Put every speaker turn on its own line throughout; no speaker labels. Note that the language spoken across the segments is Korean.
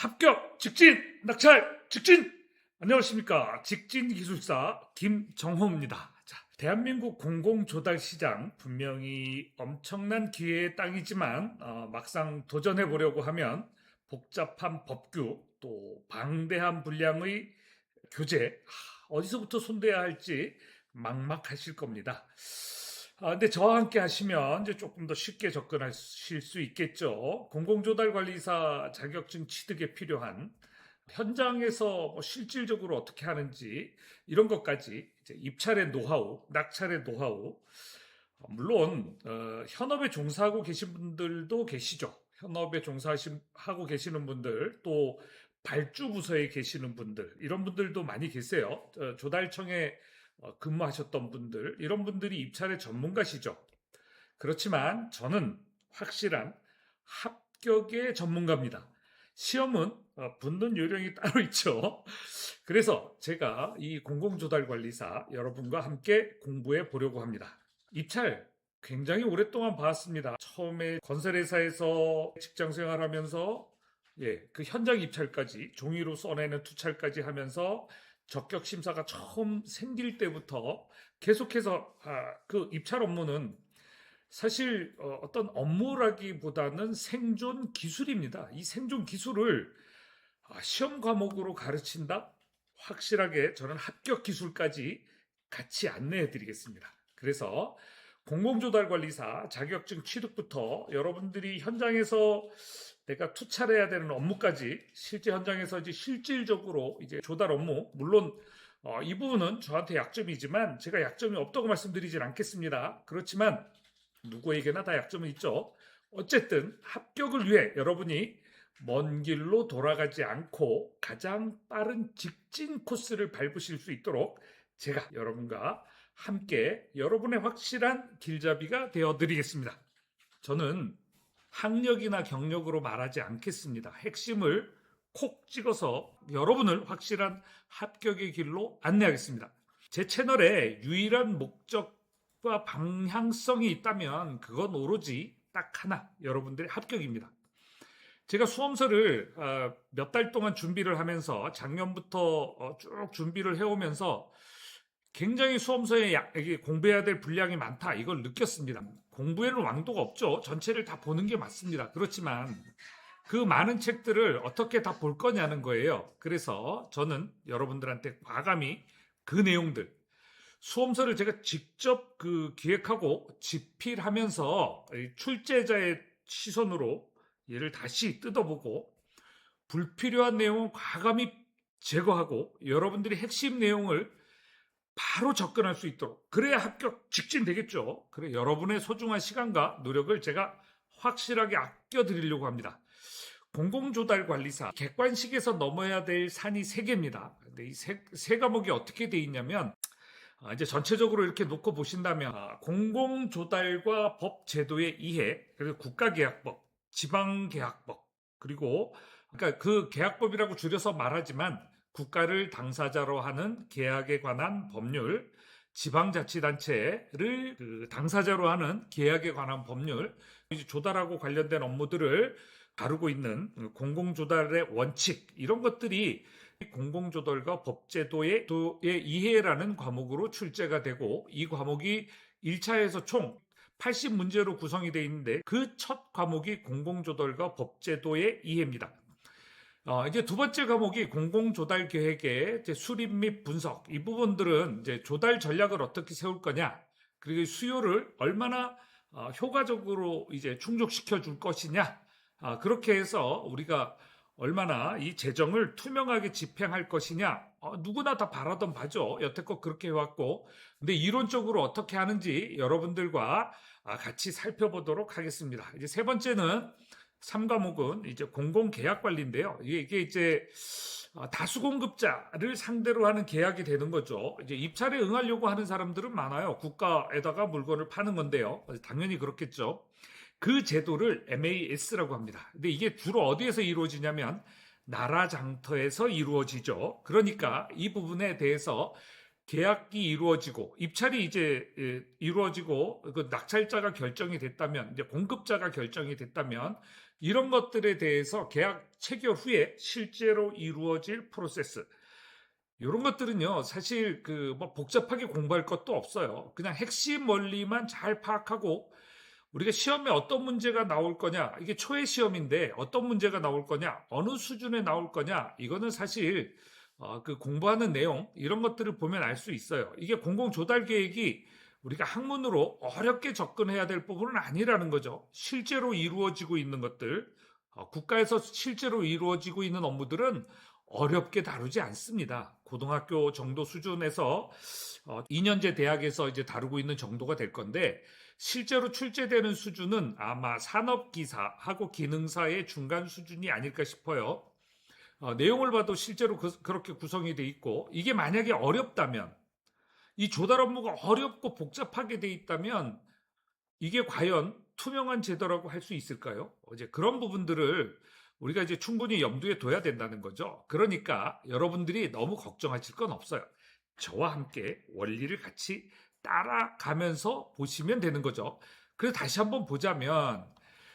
합격, 직진, 낙찰, 직진! 안녕하십니까. 직진기술사 김정호입니다. 자, 대한민국 공공조달 시장 분명히 엄청난 기회의 땅이지만 막상 도전해 보려고 하면 복잡한 법규 또 방대한 분량의 교재 어디서부터 손대야 할지 막막하실 겁니다. 근데 저와 함께 하시면 이제 조금 더 쉽게 접근하실 수 있겠죠. 공공조달관리사 자격증 취득에 필요한 현장에서 실질적으로 어떻게 하는지 이런 것까지 이제 입찰의 노하우, 낙찰의 노하우, 물론 현업에 종사하고 계신 분들도 계시죠. 현업에 종사하고 계시는 분들 또 발주 부서에 계시는 분들 이런 분들도 많이 계세요. 조달청에 근무하셨던 분들 이런 분들이 입찰의 전문가시죠. 그렇지만 저는 확실한 합격의 전문가입니다. 시험은 붙는 요령이 따로 있죠. 그래서 제가 이 공공조달관리사 여러분과 함께 공부해 보려고 합니다. 입찰 굉장히 오랫동안 봐왔습니다. 처음에 건설회사에서 직장 생활하면서 그 현장 입찰까지 종이로 써내는 투찰까지 하면서 적격 심사가 처음 생길 때부터 계속해서 그 입찰 업무는 사실 어떤 업무라기보다는 생존 기술입니다. 이 생존 기술을 시험 과목으로 가르친다? 확실하게 저는 합격 기술까지 같이 안내해 드리겠습니다. 그래서 공공조달관리사 자격증 취득부터 여러분들이 현장에서 내가 투찰해야 되는 업무까지 실제 현장에서 이제 실질적으로 이제 조달 업무, 물론 이 부분은 저한테 약점이지만 제가 약점이 없다고 말씀드리진 않겠습니다. 그렇지만 누구에게나 다 약점은 있죠. 어쨌든 합격을 위해 여러분이 먼 길로 돌아가지 않고 가장 빠른 직진 코스를 밟으실 수 있도록 제가 여러분과 함께 여러분의 확실한 길잡이가 되어드리겠습니다. 저는 학력이나 경력으로 말하지 않겠습니다. 핵심을 콕 찍어서 여러분을 확실한 합격의 길로 안내하겠습니다. 제 채널에 유일한 목적과 방향성이 있다면 그건 오로지 딱 하나, 여러분들의 합격입니다. 제가 수험서를 몇 달 동안 준비를 하면서 작년부터 쭉 준비를 해오면서 굉장히 수험서에 공부해야 될 분량이 많다 이걸 느꼈습니다. 공부에는 왕도가 없죠. 전체를 다 보는 게 맞습니다. 그렇지만 그 많은 책들을 어떻게 다 볼 거냐는 거예요. 그래서 저는 여러분들한테 과감히 그 내용들 수험서를 제가 직접 기획하고 집필하면서 출제자의 시선으로 얘를 다시 뜯어보고 불필요한 내용은 과감히 제거하고 여러분들이 핵심 내용을 바로 접근할 수 있도록 그래야 합격 직진 되겠죠. 그래 여러분의 소중한 시간과 노력을 제가 확실하게 아껴드리려고 합니다. 공공조달관리사 객관식에서 넘어야 될 산이 3개입니다. 근데 이 세 과목이 어떻게 돼 있냐면 이제 전체적으로 이렇게 놓고 보신다면 공공조달과 법 제도의 이해, 그리고 국가계약법, 지방계약법, 그리고 그러니까 그 계약법이라고 줄여서 말하지만 국가를 당사자로 하는 계약에 관한 법률, 지방자치단체를 당사자로 하는 계약에 관한 법률, 조달하고 관련된 업무들을 다루고 있는 공공조달의 원칙 이런 것들이 공공조달과 법제도의 이해라는 과목으로 출제가 되고 이 과목이 1차에서 총 80문제로 구성이 되어 있는데 그 첫 과목이 공공조달과 법제도의 이해입니다. 이제 두 번째 과목이 공공조달 계획의 수립 및 분석. 이 부분들은 이제 조달 전략을 어떻게 세울 거냐, 그리고 수요를 얼마나 효과적으로 이제 충족시켜 줄 것이냐, 그렇게 해서 우리가 얼마나 이 재정을 투명하게 집행할 것이냐, 누구나 다 바라던 바죠. 여태껏 그렇게 해왔고, 근데 이론적으로 어떻게 하는지 여러분들과 같이 살펴보도록 하겠습니다. 이제 세 번째는 3과목은 이제 공공계약관리인데요. 이게 이제 다수 공급자를 상대로 하는 계약이 되는 거죠. 이제 입찰에 응하려고 하는 사람들은 많아요. 국가에다가 물건을 파는 건데요. 당연히 그렇겠죠. 그 제도를 MAS라고 합니다. 근데 이게 주로 어디에서 이루어지냐면 나라 장터에서 이루어지죠. 그러니까 이 부분에 대해서 계약이 이루어지고 입찰이 이제 이루어지고 그 낙찰자가 결정이 됐다면, 이제 공급자가 결정이 됐다면 이런 것들에 대해서 계약 체결 후에 실제로 이루어질 프로세스, 이런 것들은요, 사실 뭐 복잡하게 공부할 것도 없어요. 그냥 핵심 원리만 잘 파악하고 우리가 시험에 어떤 문제가 나올 거냐, 이게 초회 시험인데 어떤 문제가 나올 거냐, 어느 수준에 나올 거냐, 이거는 사실 그 공부하는 내용, 이런 것들을 보면 알 수 있어요. 이게 공공조달계획이 우리가 학문으로 어렵게 접근해야 될 부분은 아니라는 거죠. 실제로 이루어지고 있는 것들, 국가에서 실제로 이루어지고 있는 업무들은 어렵게 다루지 않습니다. 고등학교 정도 수준에서 2년제 대학에서 이제 다루고 있는 정도가 될 건데, 실제로 출제되는 수준은 아마 산업기사하고 기능사의 중간 수준이 아닐까 싶어요. 내용을 봐도 실제로 그렇게 구성이 돼 있고, 이게 만약에 어렵다면, 이 조달 업무가 어렵고 복잡하게 돼 있다면 이게 과연 투명한 제도라고 할 수 있을까요? 이제 그런 부분들을 우리가 이제 충분히 염두에 둬야 된다는 거죠. 그러니까 여러분들이 너무 걱정하실 건 없어요. 저와 함께 원리를 같이 따라가면서 보시면 되는 거죠. 그래서 다시 한번 보자면,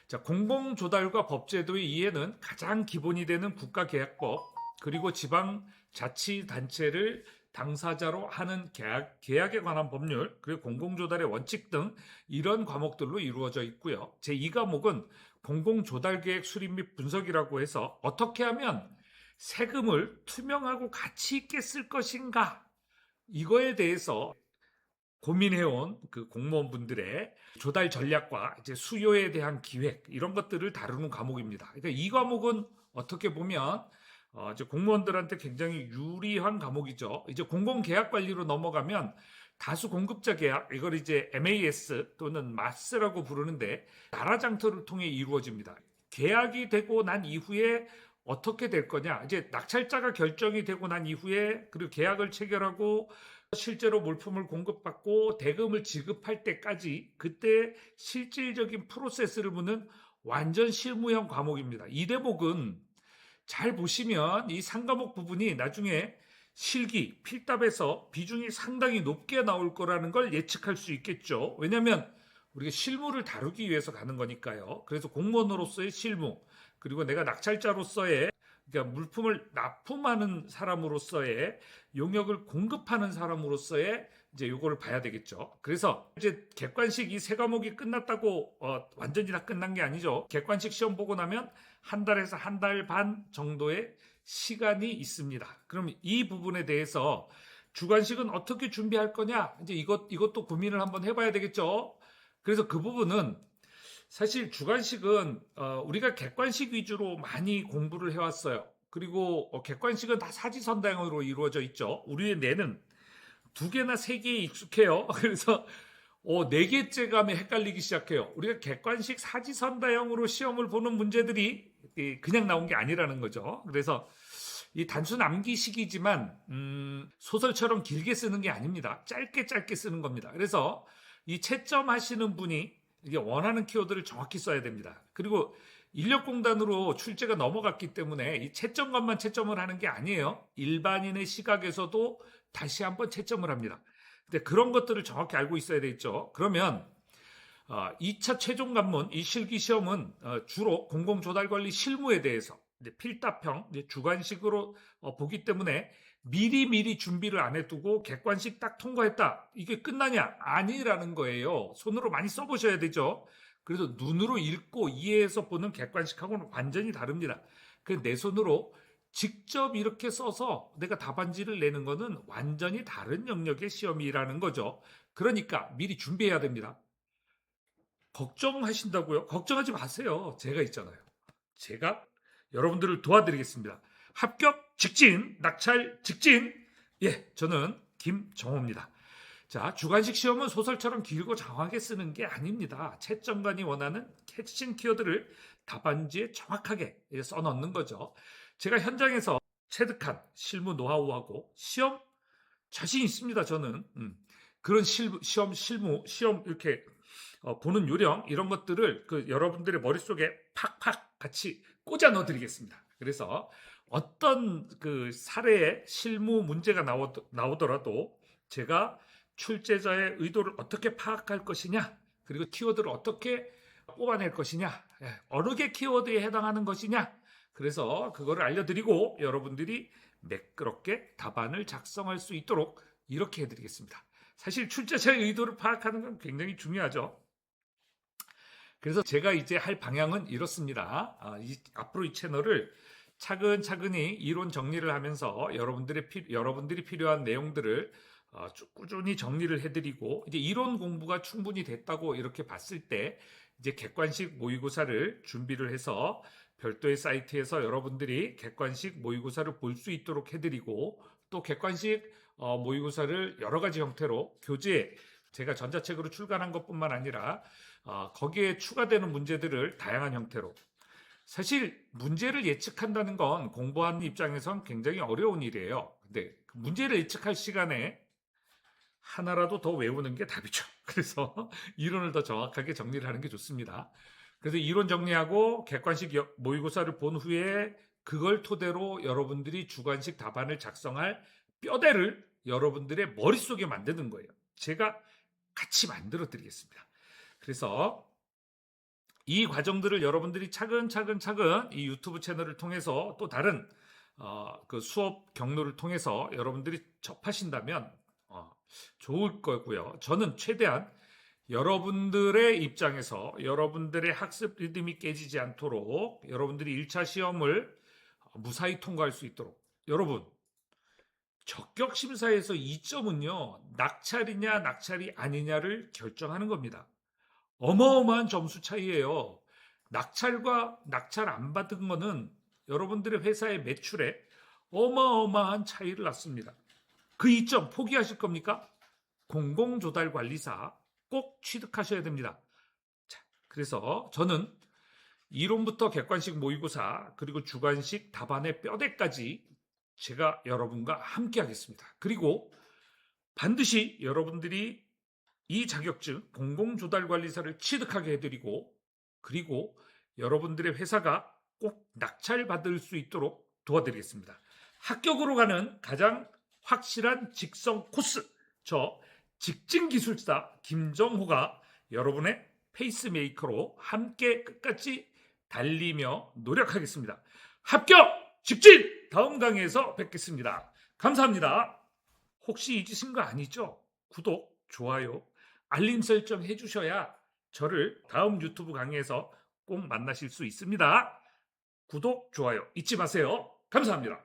자, 공공조달과 법제도의 이해는 가장 기본이 되는 국가계약법, 그리고 지방자치단체를 당사자로 하는 계약에 관한 법률, 그리고 공공조달의 원칙 등 이런 과목들로 이루어져 있고요. 제2과목은 공공조달계획 수립 및 분석이라고 해서 어떻게 하면 세금을 투명하고 가치 있게 쓸 것인가, 이거에 대해서 고민해온 그 공무원분들의 조달 전략과 이제 수요에 대한 기획, 이런 것들을 다루는 과목입니다. 그러니까 이 과목은 어떻게 보면 이제 공무원들한테 굉장히 유리한 과목이죠. 이제 공공계약관리로 넘어가면 다수 공급자 계약, 이걸 이제 MAS 또는 MAS라고 부르는데, 나라 장터를 통해 이루어집니다. 계약이 되고 난 이후에 어떻게 될 거냐, 이제 낙찰자가 결정이 되고 난 이후에, 그리고 계약을 체결하고 실제로 물품을 공급받고 대금을 지급할 때까지, 그때 실질적인 프로세스를 묻는 완전 실무형 과목입니다. 이 대목은 잘 보시면 이 상과목 부분이 나중에 실기, 필답에서 비중이 상당히 높게 나올 거라는 걸 예측할 수 있겠죠. 왜냐하면 우리가 실무를 다루기 위해서 가는 거니까요. 그래서 공무원으로서의 실무, 그리고 내가 낙찰자로서의, 그러니까 물품을 납품하는 사람으로서의, 용역을 공급하는 사람으로서의 이제 요거를 봐야 되겠죠. 그래서 이제 객관식 이 세 과목이 끝났다고 완전히 다 끝난 게 아니죠. 객관식 시험 보고 나면 한 달에서 한 달 반 정도의 시간이 있습니다. 그럼 이 부분에 대해서 주관식은 어떻게 준비할 거냐? 이제 이것도 고민을 한번 해봐야 되겠죠. 그래서 그 부분은 사실 주관식은 우리가 객관식 위주로 많이 공부를 해왔어요. 그리고 객관식은 다 사지선다형으로 이루어져 있죠. 우리의 뇌는 두 개나 세 개에 익숙해요. 그래서 네 개째 감에 헷갈리기 시작해요. 우리가 객관식 사지선다형으로 시험을 보는 문제들이 그냥 나온 게 아니라는 거죠. 그래서 이 단순 암기식이지만 소설처럼 길게 쓰는 게 아닙니다. 짧게 짧게 쓰는 겁니다. 그래서 이 채점하시는 분이 이게 원하는 키워드를 정확히 써야 됩니다. 그리고 인력공단으로 출제가 넘어갔기 때문에 이 채점관만 채점을 하는 게 아니에요. 일반인의 시각에서도 다시 한번 채점을 합니다. 근데 그런 것들을 정확히 알고 있어야 되겠죠. 그러면 2차 최종 관문, 이 실기시험은 주로 공공조달관리 실무에 대해서 필답형, 주관식으로 보기 때문에 미리 준비를 안 해두고 객관식 딱 통과했다, 이게 끝나냐? 아니라는 거예요. 손으로 많이 써보셔야 되죠. 그래서 눈으로 읽고 이해해서 보는 객관식하고는 완전히 다릅니다. 내 손으로 직접 이렇게 써서 내가 답안지를 내는 거는 완전히 다른 영역의 시험이라는 거죠. 그러니까 미리 준비해야 됩니다. 걱정하신다고요? 걱정하지 마세요. 제가 있잖아요. 제가 여러분들을 도와드리겠습니다. 합격 직진, 낙찰 직진. 예, 저는 김정호입니다. 자, 주관식 시험은 소설처럼 길고 장황하게 쓰는 게 아닙니다. 채점관이 원하는 핵심 키워드를 답안지에 정확하게 써넣는 거죠. 제가 현장에서 체득한 실무 노하우하고 시험 자신 있습니다. 저는 그런 시험 이렇게 보는 요령, 이런 것들을 여러분들의 머릿속에 팍팍 같이 꽂아 넣어 드리겠습니다. 그래서 어떤 그 사례의 실무 문제가 나오더라도 제가 출제자의 의도를 어떻게 파악할 것이냐, 그리고 키워드를 어떻게 뽑아낼 것이냐, 어느 게 키워드에 해당하는 것이냐? 그래서 그거를 알려드리고 여러분들이 매끄럽게 답안을 작성할 수 있도록 이렇게 해드리겠습니다. 사실 출제자의 의도를 파악하는 건 굉장히 중요하죠. 그래서 제가 이제 할 방향은 이렇습니다. 앞으로 이 채널을 차근차근히 이론 정리를 하면서 여러분들이 필요한 내용들을 꾸준히 정리를 해드리고, 이제 이론 공부가 충분히 됐다고 이렇게 봤을 때 이제 객관식 모의고사를 준비를 해서 별도의 사이트에서 여러분들이 객관식 모의고사를 볼 수 있도록 해드리고, 또 객관식 모의고사를 여러 가지 형태로 교재, 제가 전자책으로 출간한 것뿐만 아니라 거기에 추가되는 문제들을 다양한 형태로, 사실 문제를 예측한다는 건 공부하는 입장에선 굉장히 어려운 일이에요. 근데 그 문제를 예측할 시간에 하나라도 더 외우는 게 답이죠. 그래서 이론을 더 정확하게 정리를 하는 게 좋습니다. 그래서 이론 정리하고 객관식 모의고사를 본 후에 그걸 토대로 여러분들이 주관식 답안을 작성할 뼈대를 여러분들의 머릿속에 만드는 거예요. 제가 같이 만들어 드리겠습니다. 그래서 이 과정들을 여러분들이 차근차근 이 유튜브 채널을 통해서 또 다른 그 수업 경로를 통해서 여러분들이 접하신다면 좋을 거고요. 저는 최대한 여러분들의 입장에서 여러분들의 학습 리듬이 깨지지 않도록 여러분들이 1차 시험을 무사히 통과할 수 있도록, 여러분 적격 심사에서 2점은요 낙찰이냐 낙찰이 아니냐를 결정하는 겁니다. 어마어마한 점수 차이예요. 낙찰과 낙찰 안 받은 거는 여러분들의 회사의 매출에 어마어마한 차이를 낳습니다. 그 2점 포기하실 겁니까? 공공조달관리사 꼭 취득하셔야 됩니다. 자, 그래서 저는 이론부터 객관식 모의고사 그리고 주관식 답안의 뼈대까지 제가 여러분과 함께 하겠습니다. 그리고 반드시 여러분들이 이 자격증 공공조달관리사를 취득하게 해드리고, 그리고 여러분들의 회사가 꼭 낙찰받을 수 있도록 도와드리겠습니다. 합격으로 가는 가장 확실한 직성 코스, 저 직진기술사 김정호가 여러분의 페이스메이커로 함께 끝까지 달리며 노력하겠습니다. 합격! 직진! 다음 강의에서 뵙겠습니다. 감사합니다. 혹시 잊으신 거 아니죠? 구독, 좋아요, 알림 설정 해주셔야 저를 다음 유튜브 강의에서 꼭 만나실 수 있습니다. 구독, 좋아요 잊지 마세요. 감사합니다.